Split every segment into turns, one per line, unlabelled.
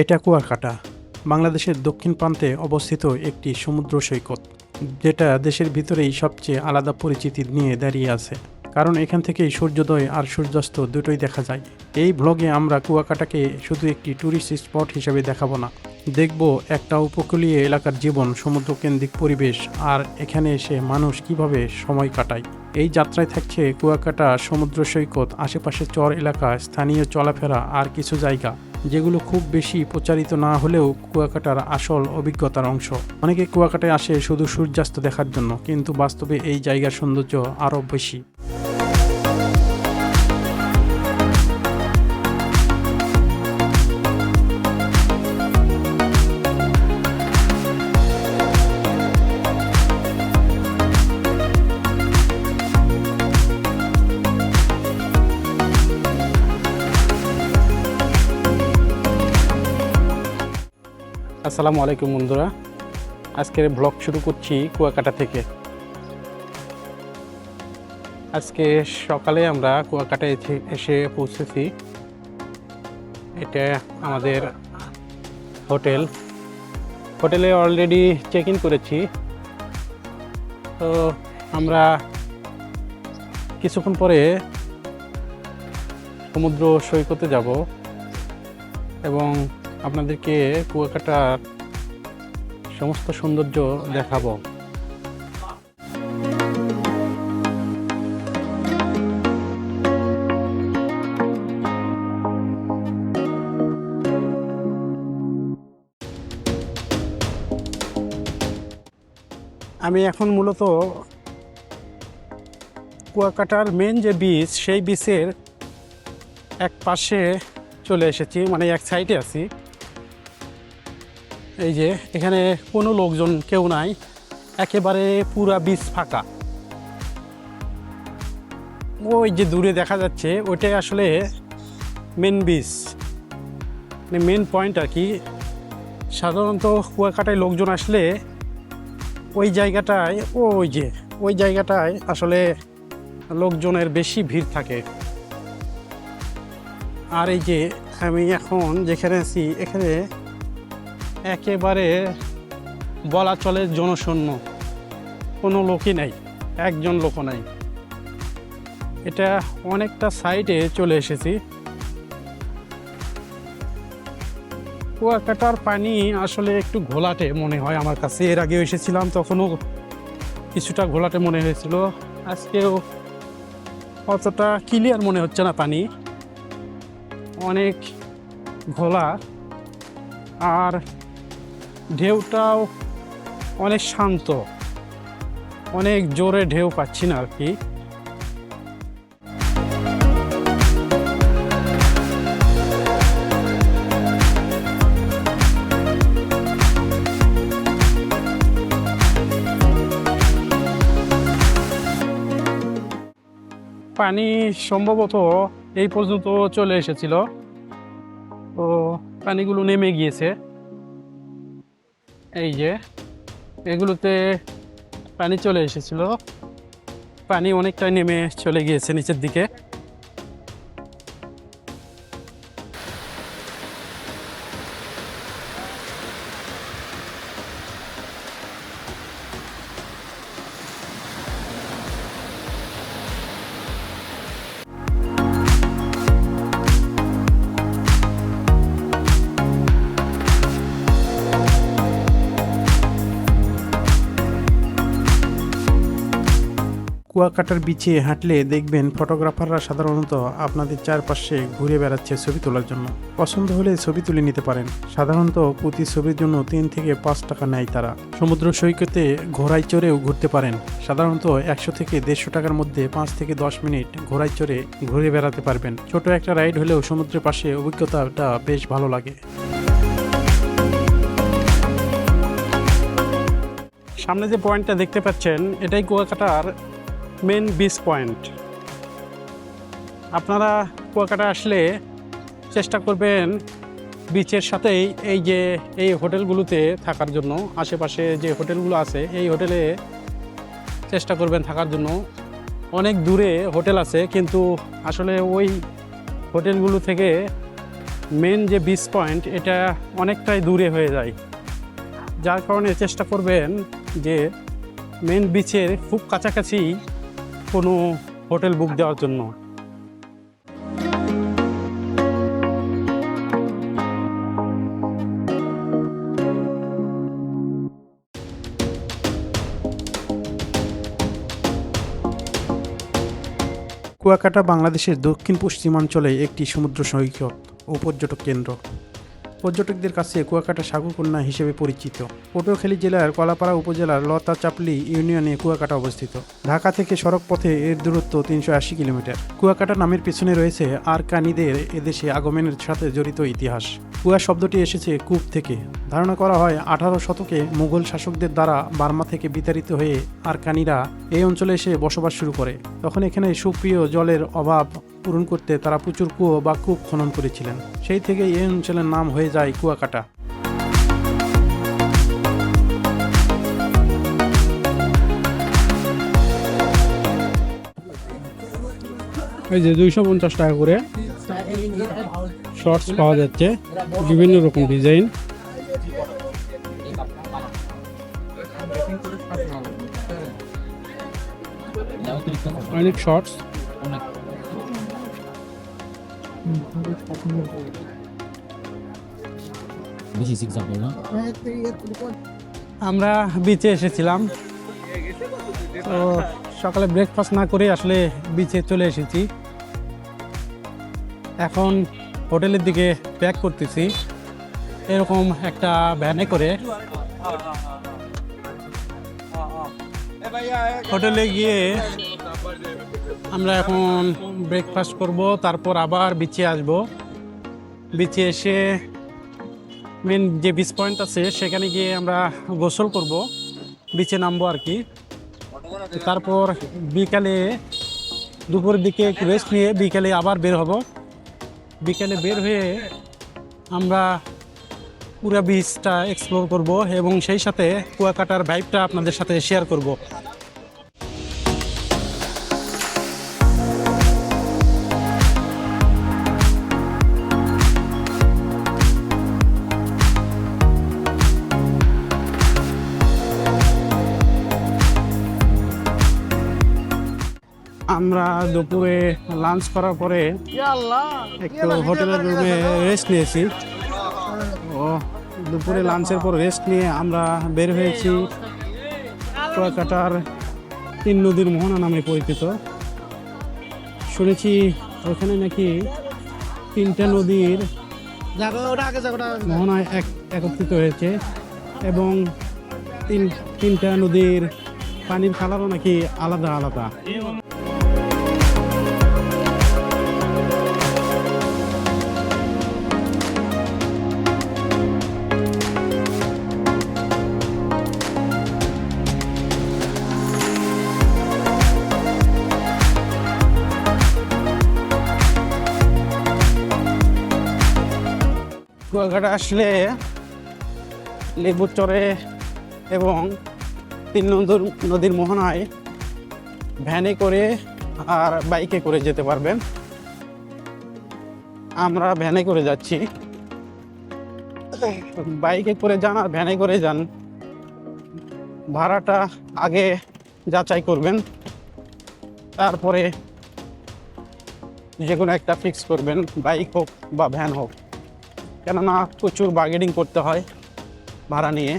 এটা কুয়াকাটা, বাংলাদেশের দক্ষিণ প্রান্তে অবস্থিত একটি সমুদ্র সৈকত, যেটা দেশের ভিতরেই সবচেয়ে আলাদা পরিচিতি নিয়ে দাঁড়িয়ে আছে। কারণ এখান থেকেই সূর্যোদয় আর সূর্যাস্ত দুটোই দেখা যায়। এই ব্লগে আমরা কুয়াকাটাকে শুধু একটি ট্যুরিস্ট স্পট হিসেবে দেখাবো না, দেখব একটা উপকূলীয় এলাকার জীবন, সমুদ্রকেন্দ্রিক পরিবেশ আর এখানে এসে মানুষ কিভাবে সময় কাটায়। এই যাত্রায় থাকছে কুয়াকাটা সমুদ্র সৈকত, আশেপাশে চর এলাকা, স্থানীয় চলাফেরা আর কিছু জায়গা যেগুলো খুব বেশি প্রচারিত না হলেও কুয়াকাটার আসল অভিজ্ঞতার অংশ। অনেকে কুয়াকাটায় আসে শুধু সূর্যাস্ত দেখার জন্য, কিন্তু বাস্তবে এই জায়গার সৌন্দর্য আরও বেশি। আসসালামু আলাইকুম বন্ধুরা, আজকের ব্লগ শুরু করছি কুয়াকাটা থেকে। আজকে সকালে আমরা কুয়াকাটায় এসে পৌঁছেছি। এটা আমাদের হোটেলে অলরেডি চেক ইন করেছি। তো আমরা কিছুক্ষণ পরে সমুদ্র সৈকতে যাব এবং আপনাদেরকে কুয়াকাটার সমস্ত সৌন্দর্য দেখাবো। আমি এখন মূলত কুয়াকাটার মেন যে বিচ, সেই বিচের এক পাশে চলে এসেছি, মানে এক সাইডে আছি। এই যে এখানে কোনো লোকজন কেউ নাই, একেবারে পুরা বিচ ফাঁকা। ওই যে দূরে দেখা যাচ্ছে ওইটাই আসলে মেন বিচ, মানে মেন পয়েন্ট আর কি। সাধারণত কুয়াকাটায় লোকজন আসলে ওই জায়গাটায় আসলে লোকজনের বেশি ভিড় থাকে। আর এই যে আমি এখন যেখানে আছি, এখানে একেবারে বলা চলে জনশূন্য, কোনো লোকই নাই, একজন লোকও নাই। এটা অনেকটা সাইডে চলে এসেছি। কুয়াকাটার পানি আসলে একটু ঘোলাটে মনে হয় আমার কাছে। এর আগেও এসেছিলাম, তখনও কিছুটা ঘোলাটে মনে হয়েছিল। আজকেও অতটা ক্লিয়ার মনে হচ্ছে না, পানি অনেক ঘোলা আর ঢেউটাও অনেক শান্ত, অনেক জোরে ঢেউ পাচ্ছি না আর কি। পানি সম্ভবত এই পর্যন্ত চলে এসেছিল, তো পানিগুলো নেমে গিয়েছে। এই যে এগুলোতে পানি চলে এসেছিল, পানি অনেকটাই নেমে চলে গিয়েছে নিচের দিকে। কুয়াকাটার বিচে হাঁটলে দেখবেন ফটোগ্রাফাররা সাধারণত আপনাদের চারপাশে ঘুরে বেড়াচ্ছে ছবি তোলার জন্য। পছন্দ হলে ছবি তুলে নিতে পারেন। সাধারণত প্রতি ছবির জন্য 3 থেকে 5 টাকা নেয় তারা। সমুদ্র সৈকতে ঘোড়ায় চড়েও ঘুরতে পারেন। সাধারণত 100 থেকে 150 টাকার মধ্যে 5 থেকে 10 মিনিট ঘোড়ায় চড়ে ঘুরে বেড়াতে পারবেন। ছোট একটা রাইড হলেও সমুদ্রের পাশে অভিজ্ঞতাটা বেশ ভালো লাগে। সামনে যে পয়েন্টটা দেখতে পাচ্ছেন, এটাই কুয়াকাটার মেন বিচ পয়েন্ট। আপনারা কুয়াকাটা আসলে চেষ্টা করবেন বিচের সাথেই এই হোটেলগুলোতে থাকার জন্য। আশেপাশে যে হোটেলগুলো আছে, এই হোটেলে চেষ্টা করবেন থাকার জন্য। অনেক দূরে হোটেল আছে, কিন্তু আসলে ওই হোটেলগুলো থেকে
মেন যে বিচ পয়েন্ট এটা অনেকটাই দূরে হয়ে যায়, যার কারণে চেষ্টা করবেন যে মেন বিচের খুব কাছাকাছি কোনো হোটেল বুক দেওয়ার জন্য।
কুয়াকাটা বাংলাদেশের দক্ষিণ পশ্চিমাঞ্চলে একটি সমুদ্র সৈকত ও পর্যটক কেন্দ্র। পর্যটকদের কাছে কুয়াকাটা সাগরকন্যা হিসেবে পরিচিত। পটুয়াখালী জেলার কলাপাড়া উপজেলার লতাচাপলি ইউনিয়নে কুয়াকাটা অবস্থিত। ঢাকা থেকে সড়ক পথে এর দূরত্ব 380 কিলোমিটার। কুয়াকাটা নামের পেছনে রয়েছে আরকানিদের এদেশে আগমনের সাথে জড়িত ইতিহাস। কুয়া শব্দটি এসেছে কূপ থেকে। ধারণা করা হয় 18 শতকে মুঘল শাসকদের দ্বারা বার্মা থেকে বিতাড়িত হয়ে আরকানিরা এই অঞ্চলে এসে বসবাস শুরু করে। তখন এখানে সুপ্রিয় জলের অভাব পূরণ করতে তারা প্রচুর কুয়ো বা কূপ খনন করেছিলেন। সেই থেকে এই অঞ্চলের নাম হয়ে যায় কুয়াকাটা।
এই যে 250 টাকা করে শর্টস পাওয়া যাচ্ছে, বিভিন্ন রকম ডিজাইন। অনেক শর্টস। আমরা বিচে এসেছিলাম, তো সকালে ব্রেকফাস্ট না করে আসলে বিচে চলে এসেছি। এখন হোটেলের দিকে প্যাক করতেছি। এরকম একটা ভ্যানে করে হোটেলে গিয়ে আমরা এখন ব্রেকফাস্ট করব, তারপর আবার বিচে আসব। বিচে এসে মেন যে বিচ পয়েন্ট আছে সেখানে গিয়ে আমরা গোসল করব, বিচে নামবো আর কি। তারপর বিকালে দুপুরের দিকে একটু রেস্ট নিয়ে বিকালে আবার বের হব। বিকালে বের হয়ে আমরা পুরো বিচটা এক্সপ্লোর করব এবং সেই সাথে কুয়াকাটার ভাইবটা আপনাদের সাথে শেয়ার করব। আমরা দুপুরে লাঞ্চ করার পরে একটু হোটেলের রুমে রেস্ট নিয়েছি। ও দুপুরে লাঞ্চের পর রেস্ট নিয়ে আমরা বের হয়েছি কুয়াকাটার 3 নদীর মোহনা নামে পরিচিত। শুনেছি ওখানে নাকি 3টা নদীর মোহনায় একত্রিত হয়েছে এবং তিনটা নদীর পানির কালারও নাকি আলাদা আলাদা। কুয়াকাটা আসলে লেবুর চরে এবং 3 নদীর মোহনায় ভ্যানে করে আর বাইকে করে যেতে পারবেন। আমরা ভ্যানে করে যাচ্ছি। বাইকে করে যান আর ভ্যানে করে যান, ভাড়াটা আগে যাচাই করবেন, তারপরে যে কোনো একটা ফিক্স করবেন, বাইক হোক বা ভ্যান হোক। কেননা প্রচুর বার্গেনিং করতে হয় ভাড়া নিয়ে।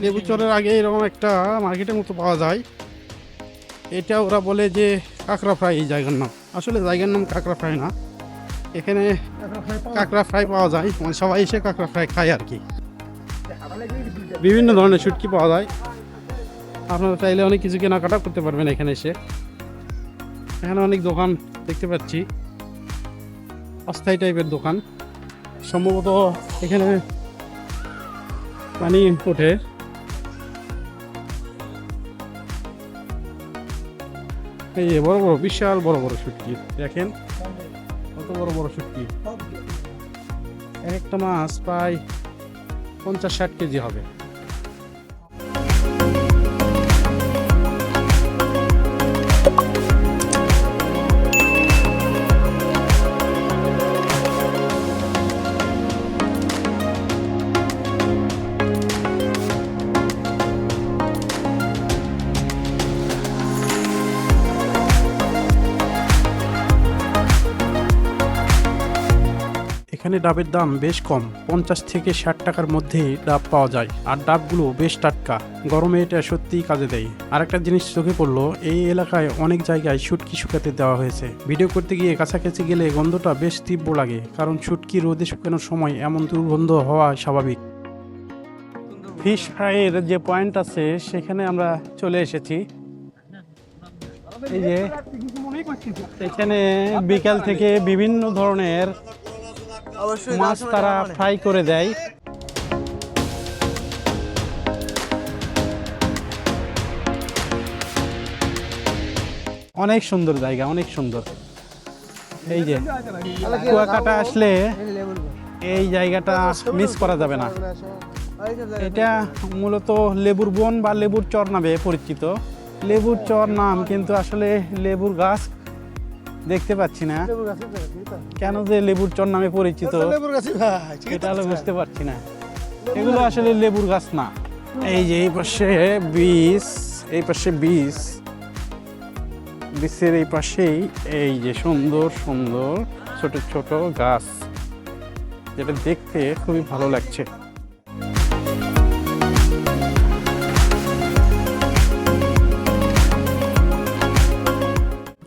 লেবু চরের আগে এরকম একটা মার্কেটের মতো পাওয়া যায়, এটা ওরা বলে যে কাঁকড়া ফ্রাই এই জায়গার নাম। আসলে জায়গার নাম কাঁকড়া ফ্রাই না, এখানে কাঁকড়া ফ্রাই পাওয়া যায়, মানে সবাই এসে কাঁকড়া ফ্রাই খায় আর কি। বিভিন্ন ধরনের শুটকি পাওয়া যায়, আপনারা চাইলে অনেক কিছু কেনাকাটা করতে পারবেন এখানে এসে। এখানে অনেক দোকান দেখতে পাচ্ছি, অস্থায়ী টাইপের দোকান। সম্ভবত এখানে পানি ওঠে। এই যে বড় বড় বিশাল বড় বড় শুটকি দেখেন, কত বড় বড় শুটকি। একটা মাছ প্রায় 50-60 কেজি হবে।
এখানে ডাবের দাম বেশ কম, 50 থেকে 60 টাকার মধ্যে ডাব পাওয়া যায়। আর ডাবগুলো বেশ টাটকা, গরমে এটা সত্যিই কাজে দেয়। আরেকটা জিনিস চোখে পড়লো, এই এলাকায় অনেক জায়গায় শুটকি শুকাতে দেওয়া হয়েছে। ভিডিও করতে গিয়ে কাছাকাছি গেলে গন্ধটা বেশ তীব্র লাগে, কারণ শুটকি রোদে শুকানোর সময় এমন দুর্গন্ধ হওয়া স্বাভাবিক। ফিশ ফ্রাইয়ের যে পয়েন্ট আছে সেখানে আমরা চলে এসেছি। এই যে এখানে বিকাল থেকে বিভিন্ন ধরনের মাছ তারা ফ্রাই করে দেয়। অনেক সুন্দর জায়গা, অনেক সুন্দর। এই যে কুয়াকাটা আসলে এই জায়গাটা মিস করা যাবে না। এটা মূলত লেবুর বন বা লেবুর চর নামে পরিচিত। লেবুর চর নাম, কিন্তু আসলে লেবুর গাছ দেখতে পাচ্ছি না। কেন যে লেবুর চর নামে পরিচিত এটা হলো বুঝতে পারছি না। এগুলো আসলে লেবুর গাছ না। এই যে এই পাশে বীজ, এই পাশে বীজ, বীজের এই পাশেই এই যে সুন্দর সুন্দর ছোট ছোট গাছ, যেটা দেখতে খুবই ভালো লাগছে।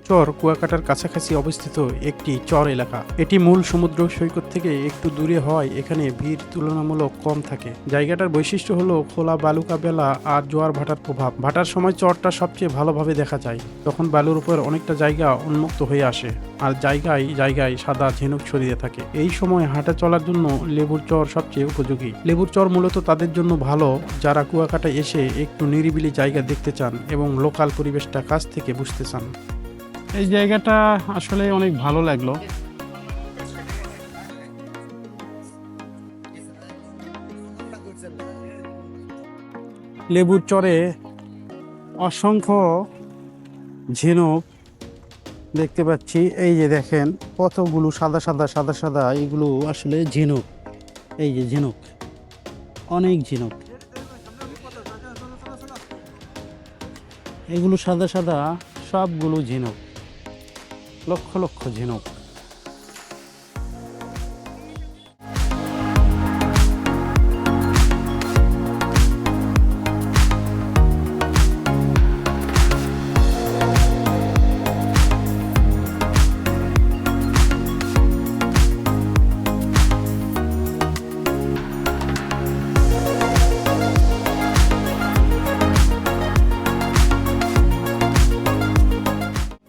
চর কুয়াকাটার কাছাকাছি অবস্থিত একটি চর এলাকা। এটি মূল সমুদ্র সৈকত থেকে একটু দূরে হওয়ায় এখানে ভিড় তুলনামূলক কম থাকে। জায়গাটার বৈশিষ্ট্য হলো খোলা বালুকা বেলা আর জোয়ার ভাটার প্রভাব। ভাটার সময় চরটা সবচেয়ে ভালোভাবে দেখা যায়, তখন বালুর উপর অনেকটা জায়গা উন্মুক্ত হয়ে আসে আর জায়গায় জায়গায় সাদা ঝিনুক ছড়িয়ে থাকে। এই সময় হাঁটা চলার জন্য লেবুর চর সবচেয়ে উপযোগী। লেবুর চর মূলত তাদের জন্য ভালো যারা কুয়াকাটায় এসে একটু নিরিবিলি জায়গা দেখতে চান এবং লোকাল পরিবেশটা কাছ থেকে বুঝতে চান। এই জায়গাটা আসলে অনেক ভালো লাগলো। লেবুর চরে অসংখ্য ঝিনুক দেখতে পাচ্ছি। এই যে দেখেন কতগুলো সাদা সাদা সাদা সাদা, এগুলো আসলে ঝিনুক। এই যে ঝিনুক, অনেক ঝিনুক, এগুলো সাদা সাদা সবগুলো ঝিনুক, লক্ষ লক্ষ ঝিনুক।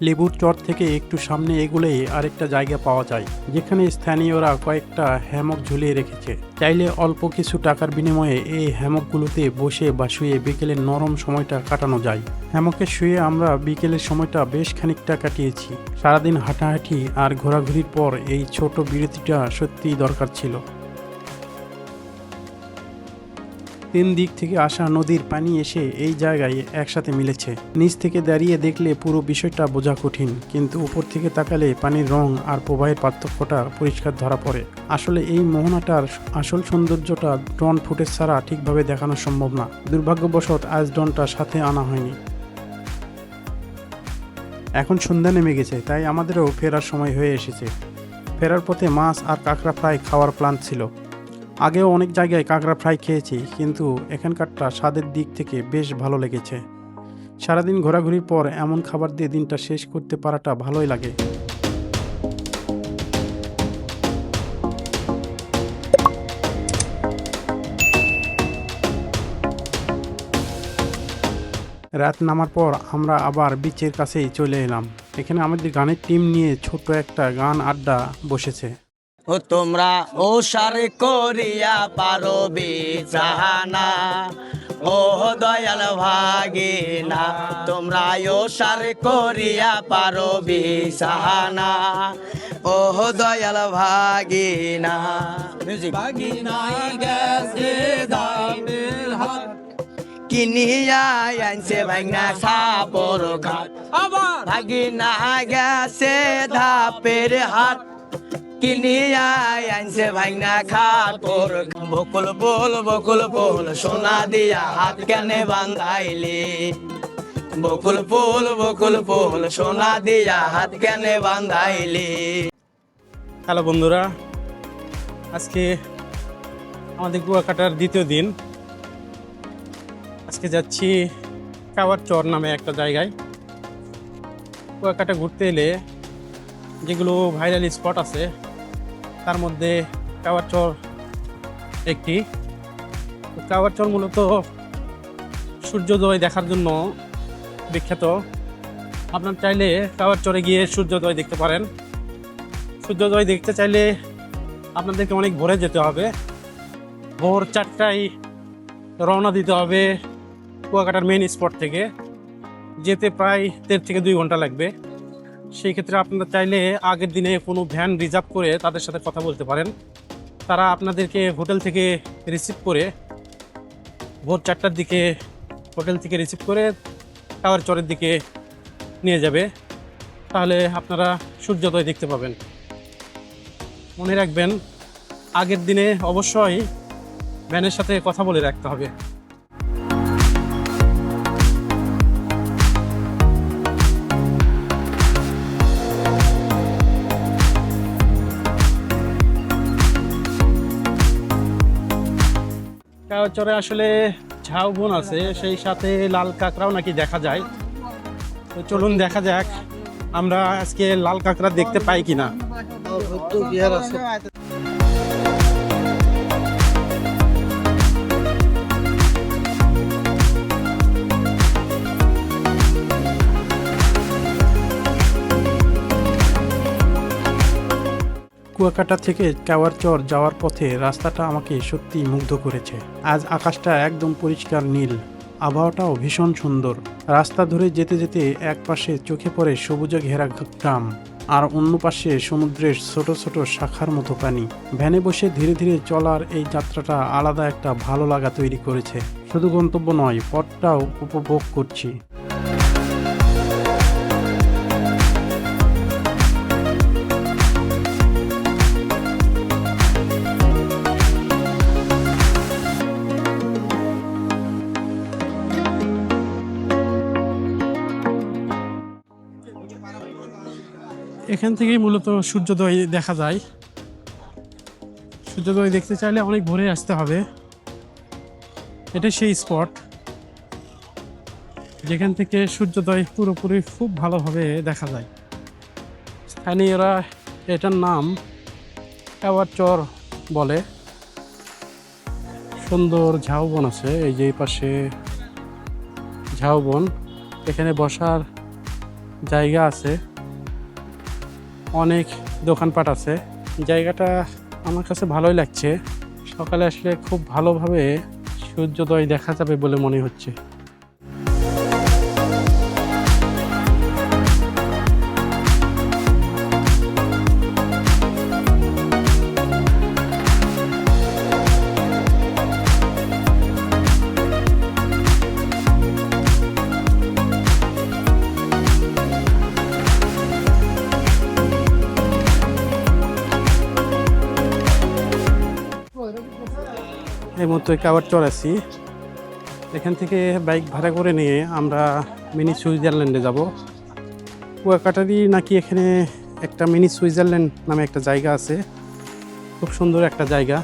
লেবুর চর থেকে একটু সামনে এগুলেই আরেকটা জায়গা পাওয়া যায়, যেখানে স্থানীয়রা কয়েকটা হ্যামক ঝুলিয়ে রেখেছে। চাইলে অল্প কিছু টাকার বিনিময়ে এই হ্যামকগুলোতে বসে বা শুয়ে বিকেলের নরম সময়টা কাটানো যায়। হ্যামকে শুয়ে আমরা বিকেলের সময়টা বেশ খানিকটা কাটিয়েছি। সারাদিন হাঁটাহাঁটি আর ঘোরাঘুরির পর এই ছোট বিরতিটা সত্যিই দরকার ছিল। তিন দিক থেকে আসা নদীর পানি এসে এই জায়গায় একসাথে মিলেছে। নিচ থেকে দাঁড়িয়ে দেখলে পুরো বিষয়টা বোঝা কঠিন, কিন্তু উপর থেকে তাকালে পানির রং আর প্রবাহের পার্থক্যটা পরিষ্কার ধরা পড়ে। আসলে এই মোহনাটার আসল সৌন্দর্যটা ড্রোন ফুটেজ ছাড়া ঠিকভাবে দেখানো সম্ভব না। দুর্ভাগ্যবশত আজ ড্রোনটা সাথে আনা হয়নি। এখন সন্ধ্যা নেমে গেছে, তাই আমাদেরও ফেরার সময় হয়ে এসেছে। ফেরার পথে মাছ আর কাঁকড়া ফ্রাই খাওয়ার প্ল্যান ছিল। আগেও অনেক জায়গায় কাঁকড়া ফ্রাই খেয়েছি, কিন্তু এখানকারটা স্বাদের দিক থেকে বেশ ভালো লেগেছে। সারাদিন ঘোরাঘুরির পর এমন খাবার দিয়ে দিনটা শেষ করতে পারাটা ভালোই লাগে। রাত নামার পর আমরা আবার বিচের কাছেই চলে এলাম। এখানে আমাদের গানের টিম নিয়ে ছোট্ট একটা গান আড্ডা বসেছে।
ও তোমরা ও সারে করিয়া পারো বিছানা, ও দয়াল ভাগিনা তোমরা ও সারে করিয়া পারো বিছানা, ও দয়াল ভাগিনা। মিউজিক। ভাগিনাই গেছে দামের হাত, কিনিয়া আনছে ভাগনা সাপর ঘাট। ভাগিনা গেছে ধাপের হাট, কিনিয়া আনছে ভাগনা খাতর। বকুল বকুল সোনা দিয়া হাত কেনে বান্ধাইলি, বকুল ফুল সোনা দিয়া হাত কেনে বান্ধাইলি।
হ্যালো বন্ধুরা, আজকে আমাদের কুয়াকাটার দ্বিতীয় দিন। আজকে যাচ্ছি কাওয়ার চর নামে একটা জায়গায়। কুয়াকাটা ঘুরতে এলে যেগুলো ভাইরাল স্পট আছে তার মধ্যে কাওয়ার চর একটি। কাওয়ার চর মূলত সূর্যোদয় দেখার জন্য বিখ্যাত। আপনার চাইলে কাওয়ার চরে গিয়ে সূর্যোদয় দেখতে পারেন। সূর্যোদয় দেখতে চাইলে আপনাদেরকে অনেক ভোরে যেতে হবে। ভোর 4টায় রওনা দিতে হবে কুয়াকাটার মেইন স্পট থেকে। যেতে প্রায় 1.5 থেকে 2 ঘন্টা লাগবে। সেই ক্ষেত্রে আপনারা চাইলে আগের দিনে কোনো ভ্যান রিজার্ভ করে তাদের সাথে কথা বলতে পারেন। তারা আপনাদেরকে হোটেল থেকে রিসিভ করে ভোর 4টার দিকে হোটেল থেকে রিসিভ করে কাওয়ার চরের দিকে নিয়ে যাবে। তাহলে আপনারা সূর্যোদয় দেখতে পাবেন। মনে রাখবেন, আগের দিনে অবশ্যই ভ্যানের সাথে কথা বলে রাখতে হবে। কাওয়ার চরে আসলে ঝাউবন আছে, সেই সাথে লাল কাঁকড়াও নাকি দেখা যায়। তো চলুন দেখা যাক আমরা আজকে লাল কাঁকড়া দেখতে পাই কিনা।
কুয়াকাটা থেকে কাওয়ার চর যাওয়ার পথে রাস্তাটা আমাকে সত্যি মুগ্ধ করেছে। আজ আকাশটা একদম পরিষ্কার নীল, আবহাওয়াটাও ভীষণ সুন্দর। রাস্তা ধরে যেতে যেতে এক পাশে চোখে পড়ে সবুজে ঘেরা গ্রাম, আর অন্য পাশে সমুদ্রের ছোট ছোট শাখার মতো পানি। ভ্যানে বসে ধীরে ধীরে চলার এই যাত্রাটা আলাদা একটা ভালো লাগা তৈরি করেছে। শুধু গন্তব্য নয়, পথটাও উপভোগ করছি।
এখান থেকেই মূলত সূর্যোদয় দেখা যায়। সূর্যোদয় দেখতে চাইলে অনেক ভোরে আসতে হবে। এটা সেই স্পট যেখান থেকে সূর্যোদয় পুরোপুরি খুব ভালোভাবে দেখা যায়। স্থানীয়রা এটার নাম কাওয়ার চর বলে। সুন্দর ঝাউবন আছে, এই যে এই পাশে ঝাউবন। এখানে বসার জায়গা আছে, অনেক দোকানপাট আছে। জায়গাটা আমার কাছে ভালোই লাগছে। সকালে আসলে খুব ভালোভাবে সূর্যোদয় দেখা যাবে বলে মনে হচ্ছে। এই মতো কাওয়ার চর আছি। এখান থেকে বাইক ভাড়া করে নিয়ে আমরা মিনি সুইজারল্যান্ডে যাব। কুয়াকাটারই নাকি এখানে একটা মিনি সুইজারল্যান্ড নামে একটা জায়গা আছে, খুব সুন্দর একটা জায়গা।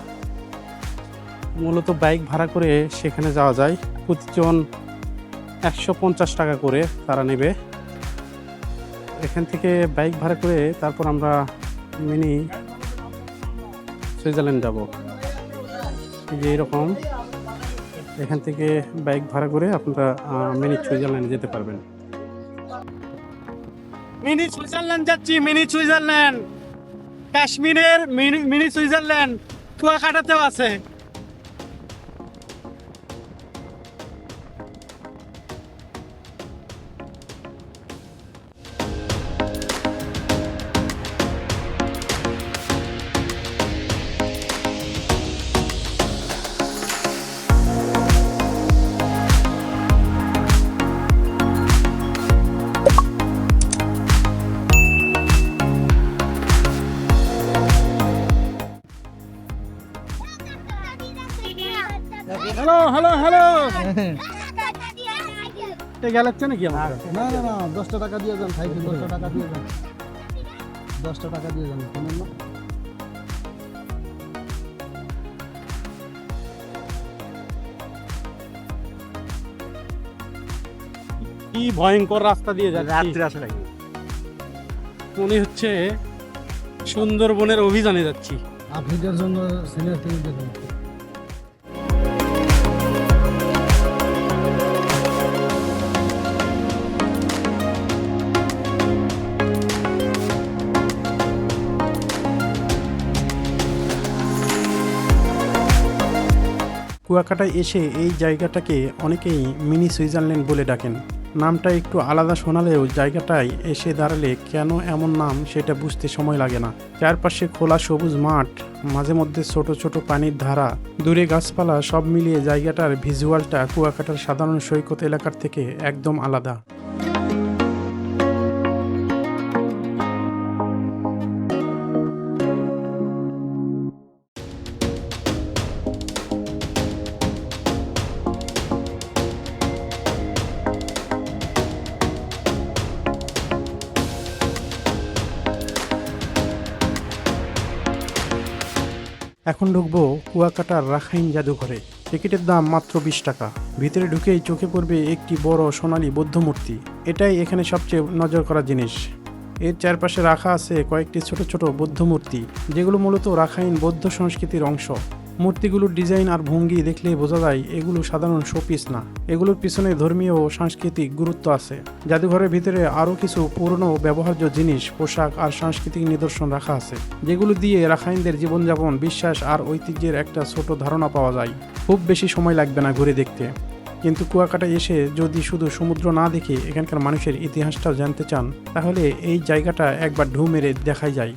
মূলত বাইক ভাড়া করে সেখানে যাওয়া যায়। প্রতিজন 150 টাকা করে তারা নেবে। এখান থেকে বাইক ভাড়া করে তারপর আমরা মিনি সুইজারল্যান্ড যাব। যে এরকম এখান থেকে বাইক ভাড়া করে আপনারা মিনি সুইজারল্যান্ড যেতে পারবেন। মিনি সুইজারল্যান্ড যাচ্ছি, মিনি সুইজারল্যান্ড। কাশ্মীরের মিনি সুইজারল্যান্ড কুয়াকাটাতেও আছে। হ্যালো হ্যালো হ্যালো, গেলাচ্ছে নাকি আমার?
না না না, 10 টাকা দিয়ে যান ভাই, 10 টাকা দিয়ে যান, 10 টাকা দিয়ে যান।
কি ভয়ঙ্কর রাস্তা দিয়ে যাচ্ছি,
রাত্রে আসা লাগে।
মনে হচ্ছে সুন্দরবনের অভিযানে যাচ্ছি।
আফ্রিকার জন্য সিনিয়র টিভি দেখুন।
কুয়াকাটায় এসে এই জায়গাটাকে অনেকেই মিনি সুইজারল্যান্ড বলে ডাকেন। নামটা একটু আলাদা শোনালেও জায়গাটায় এসে দাঁড়ালে কেন এমন নাম সেটা বুঝতে সময় লাগে না। চারপাশে খোলা সবুজ মাঠ, মাঝে মধ্যে ছোট ছোট পানির ধারা, দূরে গাছপালা, সব মিলিয়ে জায়গাটার ভিজুয়ালটা কুয়াকাটার সাধারণ সৈকত এলাকার থেকে একদম আলাদা। এখন ঢুকবো কুয়াকাটার রাখাইন জাদুঘরে। টিকিটের দাম মাত্র 20 টাকা। ভিতরে ঢুকেই চোখে পড়বে একটি বড় সোনালী বৌদ্ধ মূর্তি। এটাই এখানে সবচেয়ে নজর করা জিনিস। এর চারপাশে রাখা আছে কয়েকটি ছোট ছোট বৌদ্ধ মূর্তি, যেগুলো মূলত রাখাইন বৌদ্ধ সংস্কৃতির অংশ। মূর্তিগুলোর ডিজাইন আর ভঙ্গি দেখলেই বোঝা যায় এগুলো সাধারণ শোপিস না, এগুলোর পিছনে ধর্মীয় ও সাংস্কৃতিক গুরুত্ব আছে। জাদুঘরের ভিতরে আরও কিছু পুরনো ব্যবহার্য জিনিস, পোশাক আর সাংস্কৃতিক নিদর্শন রাখা আছে, যেগুলো দিয়ে রাখাইনদের জীবনযাপন, বিশ্বাস আর ঐতিহ্যের একটা ছোট ধারণা পাওয়া যায়। খুব বেশি সময় লাগবে না ঘুরে দেখতে, কিন্তু কুয়াকাটায় এসে যদি শুধু সমুদ্র না দেখে এখানকার মানুষের ইতিহাসটাও জানতে চান, তাহলে এই জায়গাটা একবার ঢু মেরে দেখাই যায়।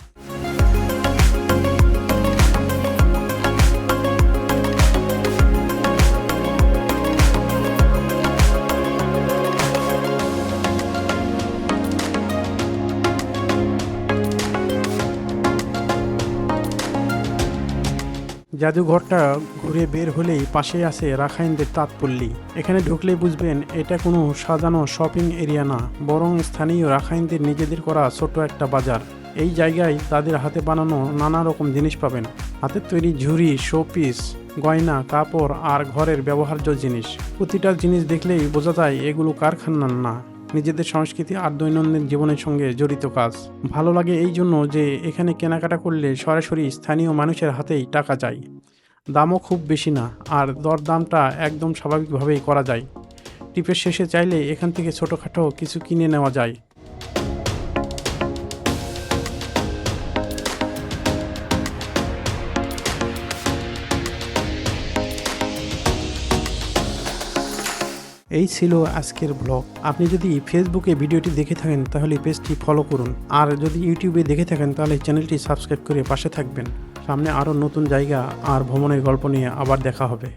জাদুঘরটা ঘুরে বের হলেই পাশে আছে রাখাইনদের তাঁতপল্লী। এখানে ঢুকলেই বুঝবেন এটা কোনো সাজানো শপিং এরিয়া না, বরং স্থানীয় রাখাইনদের নিজেদের করা ছোট একটা বাজার। এই জায়গায় তাদের হাতে বানানো নানা রকম জিনিস পাবেন। হাতের তৈরি ঝুড়ি, শোপিস, গয়না, কাপড় আর ঘরের ব্যবহার্য জিনিস। প্রতিটা জিনিস দেখলেই বোঝা যায় এগুলো কারখানার না, নিজেদের সংস্কৃতি আর দৈনন্দিন জীবনের সঙ্গে জড়িত কাজ। ভালো লাগে এই জন্য যে এখানে কেনাকাটা করলে সরাসরি স্থানীয় মানুষের হাতেই টাকা যায়। দামও খুব বেশি না, আর দরদামটা একদম স্বাভাবিকভাবেই করা যায়। ট্রিপের শেষে চাইলে এখান থেকে ছোটোখাটো কিছু কিনে নেওয়া যায়। এই ছিল আজকের ব্লগ। আপনি যদি ফেসবুকে ভিডিওটি দেখে থাকেন তাহলে পেজটি ফলো করুন, আর যদি ইউটিউবে দেখে থাকেন তাহলে চ্যানেলটি সাবস্ক্রাইব করে পাশে থাকবেন। সামনে আরও নতুন জায়গা আর ভ্রমণের গল্প নিয়ে আবার দেখা হবে।